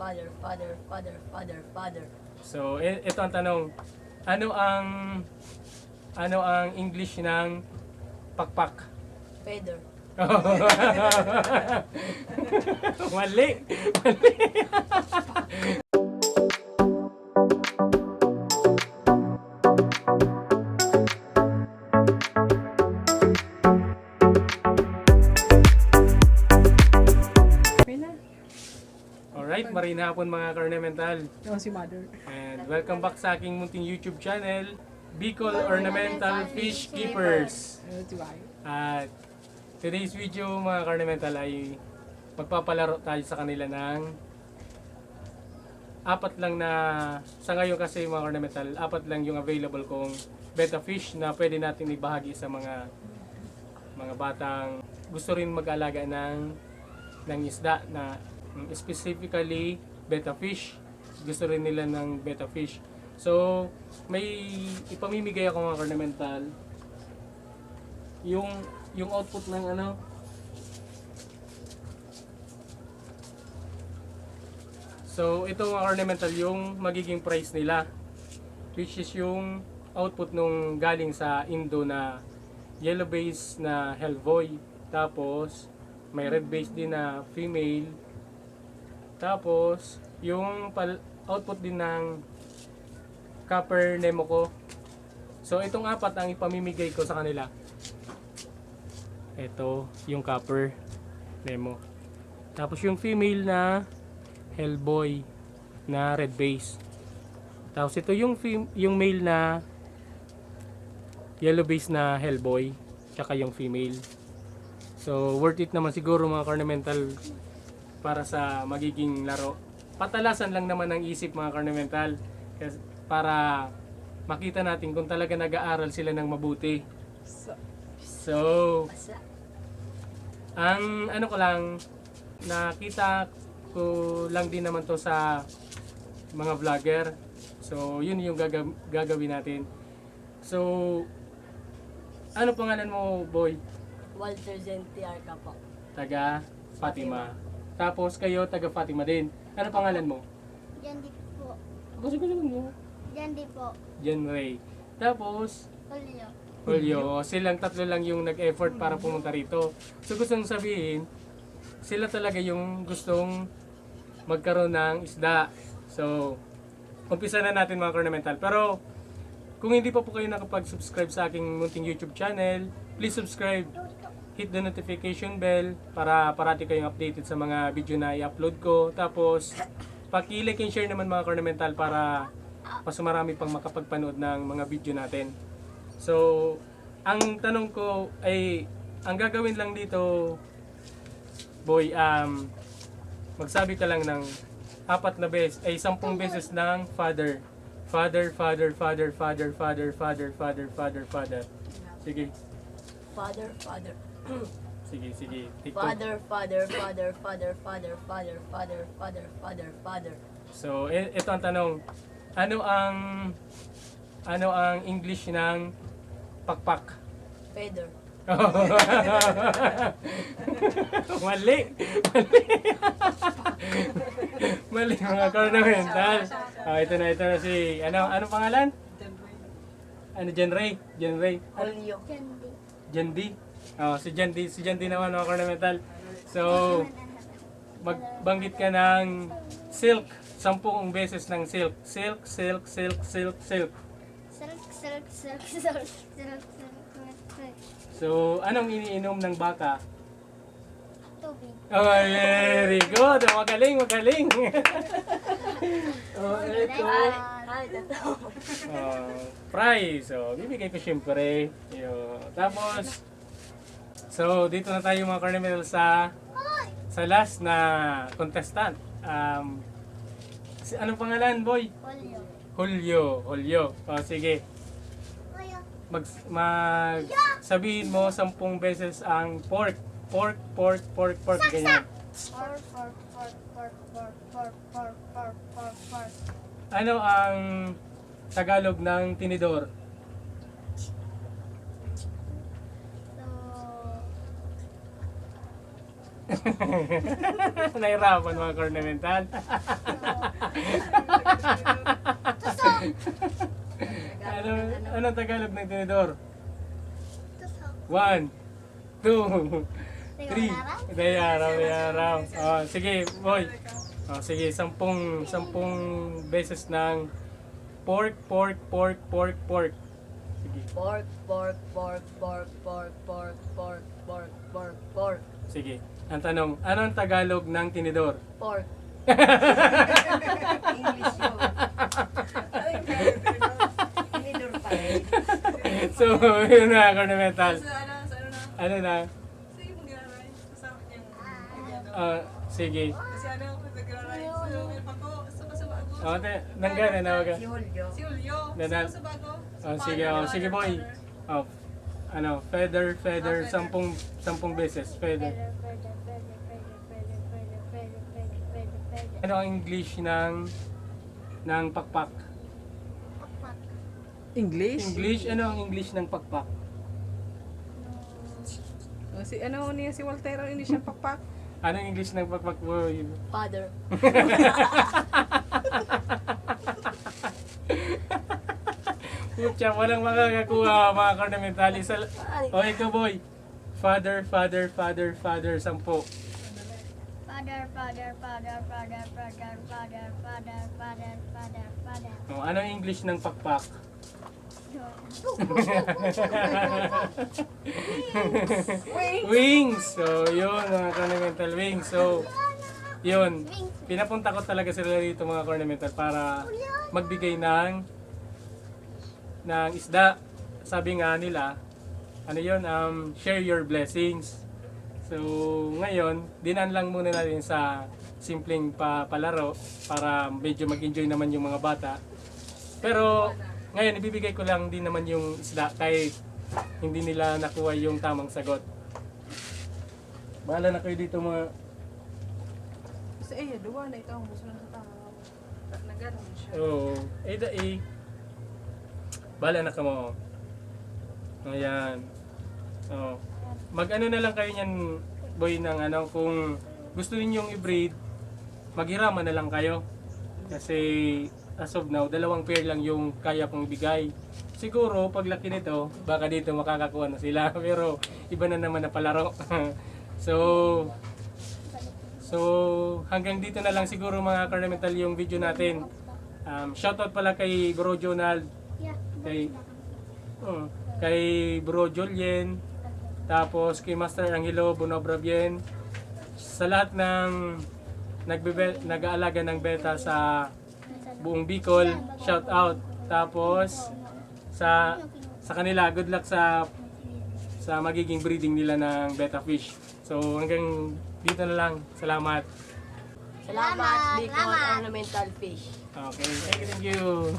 father, father, father, father, father. So, ito ang tanong. Ano ang English ng pakpak? Feather. Mali. Alright, marina hapon mga Ornamental. Yung si mother. And welcome back sa aking munting YouTube channel, Bicol Ornamental Fish Keepers. Si Bayo. At today's video mga Ornamental ay magpapalaro tayo sa kanila ng apat lang na, sa ngayon kasi mga Ornamental, apat lang yung available kong betta fish na pwede natin ibahagi sa mga batang gusto rin mag-alaga ng isda na specifically betta fish. Gusto rin nila ng betta fish. So, may ipamimigay ako mga Ornamental. Yung output ng So, ito mga Ornamental yung magiging price nila. Which is yung output nung galing sa Indo na yellow base na Hellboy. Tapos, may red base din na female. Tapos, yung output din ng copper Nemo ko. So, itong apat ang ipamimigay ko sa kanila. Ito, yung copper Nemo. Tapos, yung female na Hellboy na red base. Tapos, ito yung male na yellow base na Hellboy. Tsaka yung female. So, worth it naman siguro mga Ornamental para sa magiging laro. Patalasan lang naman ang isip mga Ornamental para makita natin kung talaga nag-aaral sila ng mabuti. So, ang ko lang, nakita ko lang din naman to sa mga vlogger. So, yun yung gagawin natin. So, ano pangalan mo, boy? Walter Zentiar ka po. Taga Fatima. Tapos kayo taga Fatima din. Ano pangalan mo? Jandy po. Gusto mo? Jandy po. Jan Ray. Tapos Julio. Julio. Silang tatlo lang yung nag-effort para pumunta rito. So gustong sabihin, sila talaga yung gustong magkaroon ng isda. So, umpisa na natin mga Ornamental. Pero kung hindi pa po kayo nakapag-subscribe sa aking munting YouTube channel, please subscribe. Hit the notification bell para parati kayong updated sa mga video na i-upload ko. Tapos, paki-like and share naman mga Ornamental para mas marami pang makapagpanood ng mga video natin. So, ang tanong ko ay, ang gagawin lang dito, boy, magsabi ka lang ng 10 beses ng father. Father, father, father, father, father, father, father, father, father. Sige. Father, father. Sige. TikTok. Father, father, father, father, father, father, father, father, father, father. So, ito ang tanong. Ano ang English ng pakpak? Feather. Mali. Mali mga Ornamental. Ito na si ano pangalan? Jan Ray. Julio. Jandy. Jandy. Si Jandy naman mga Ornamental. So, magbanggit ka ng silk. 10 beses ng silk. Silk. Silk, silk, silk, silk, silk, silk, silk, silk. So, anong iniinom ng baka? Tubig. Oh, very good. Magaling. Ito. Ay, totoo. Prize. So, bibigay ko syempre. Tapos, so, dito na tayo mga Ornamental sa last na contestant. Anong pangalan, boy? Julio. Julio. Sige. Sabihin mo 10 beses ang pork. Pork. Ganyan. Pork. Ano ang Tagalog ng tinidor? So, Nahirapan mga ornamental. Anong Tagalog ng tinidor? Tusok. 1, 2, 3. Dayaraw. Oh, sige, boy. Oh, sige, 10 beses ng pork. Sige. Pork, pork, pork, pork, pork, pork, pork, pork, pork, pork. Sige. Ang tanong, anong Tagalog ng tinidor? Pork. English yun. Tinidor pa rin. So, yun na, ornamental. Sa ano na? Ano na? Sige mong ginararay. Kasama niyang ano. Sige. Kasi ano, nag-ginararay. So, may pako. Sa bago. Nanggan na ka. Si Julio. Si Julio. Nanal. Sa bago. Sige boy. Feather, 10 beses, feather. Ano ang English ng pakpak? English? English, ano ang English ng pakpak? Si ano niya si Walter hindi siya pakpak. Ano ang English ng pakpak boy? Father. Putya, walang makakakuha mga ornamental. O ikaw boy. Father, 10. Father, father, father, father, father, father, father, father, father, father. Ano ang English ng pakpak? Wings! So, yun, mga ornamental wings. So, yun. Pinapunta ko talaga sila dito mga ornamental para magbigay ng isda. Sabi nga nila, ano yun, share your blessings. So, ngayon, dinaan lang muna natin sa simpleng palaro para medyo mag-enjoy naman yung mga bata. Pero, ngayon, ibibigay ko lang din naman yung isda kahit hindi nila nakuha yung tamang sagot. Bahala na kayo dito mga... Sa duwa na ikaw ang gusto na sa tama. Nagano'n siya. Oo. Bahala na ka mo. Ayan. So, mag-ano na lang kayo niyan, boy, ng ano, kung gusto ninyong i-breed, maghiraman na lang kayo. Kasi, as of now, 2 pair lang yung kaya kong ibigay. Siguro, paglaki nito, baka dito makakakuha na sila. Pero, iba na naman na palaro. So, hanggang dito na lang siguro mga ornamental yung video natin. Shoutout pala kay Bro Jonald, kay Bro Julien, tapos kay Master Angelo Bonobravien, sa lahat ng nag-aalaga ng beta sa buong Bicol, shout out. Tapos sa kanila, good luck sa magiging breeding nila ng betta fish. So hanggang dito na lang. Salamat. Salamat, Bicol Ornamental Fish. Okay, thank you.